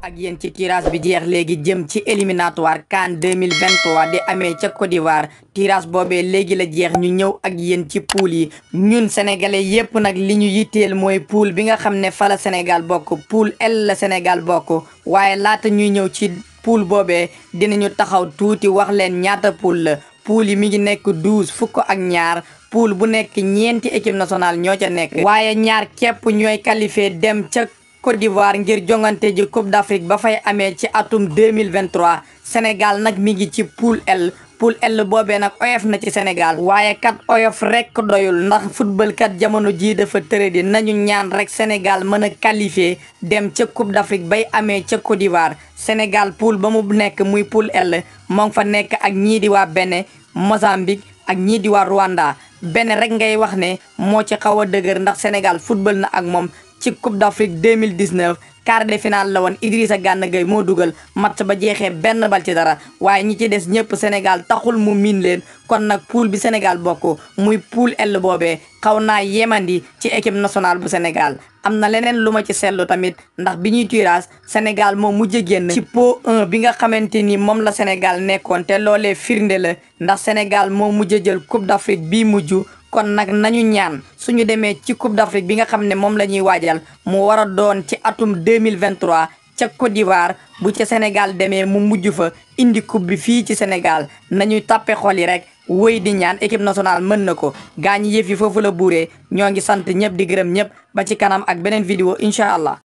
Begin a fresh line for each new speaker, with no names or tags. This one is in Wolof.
ak yéen ci tirage bi jeex léegi jëm ci éliminatoire CAN 2023 di amee ca Côte d'Ivoire tirage boobee léegi la jeex ñu ñëw ak yéen ci poule yi ñun sénégalais yépp nag li ñu yitteel mooy poule bi nga xam ne fa la Sénégal bokk poule L la Sénégal bokk waaye laata ñuy ñëw ci poule boobee dinañu taxaw tuuti wax leen ñaata poule la poule yi mi ngi nekk 12 fukk ak ñaar poule bu nekk ñeenti équipe nationale ñoo ca nekk waaye ñaar képp ñooy qualifié dem ca Côte d'Ivoire ngir jongante ji Coupe d'Afrique ba fay amee ci atum 2023 Sénégal nag mi ngi ci poule L boobee nag oyof na ci Sénégal waaye kat oyof rek doyul ndax football kat jamono jii dafa tëradi nañu ñaan rek Sénégal mën a qualifié dem ca Coupe d'Afrique bay amee ca Côte d'Ivoire Sénégal poule ba mu nekk muy poule L moo ngi fa nekk ak ñii di waa Bénin Mozambique ak ñii di waa Rwanda Bénin rek ngay wax ne moo ci xaw a dëgër ndax Sénégal football na ak moom ci Coupe d'Afrique 2019 quart de finale la woon Idrissa Gana Gueye moo dugal match ba jeexee benn bal ci dara waaye ñi ci des ñëpp Sénégal taxul mu miin leen kon nag poule bi Sénégal bokk muy poule L boobee xaw naa yemandi ci équipe nationale bu Sénégal am na leneen lu ma ci seetlu tamit ndax bi ñuy tirage Sénégal moo mujj génn ci pot 1 bi nga xamante ni moom la Sénégal nekkoon te loolee firnde la ndax Sénégal moo mujj jël Coupe d'Afrique bii mujj kon nag nañu ñaan suñu demee ci Coupe d'Afrique bi nga xam ne moom la ñuy waajal mu war a doon ci atum 2023 ca Côte d'Ivoire bu ca Sénégal demee mu mujj fa indi coupe bi fii ci Sénégal nañuy tàppe xol yi rek wéy di ñaan équipe nationale mën na ko gaañ yëf yi foofu la buuree ñoo ngi sant ñëpp di gërëm ñëpp ba ci kanam ak beneen vidéo incha allah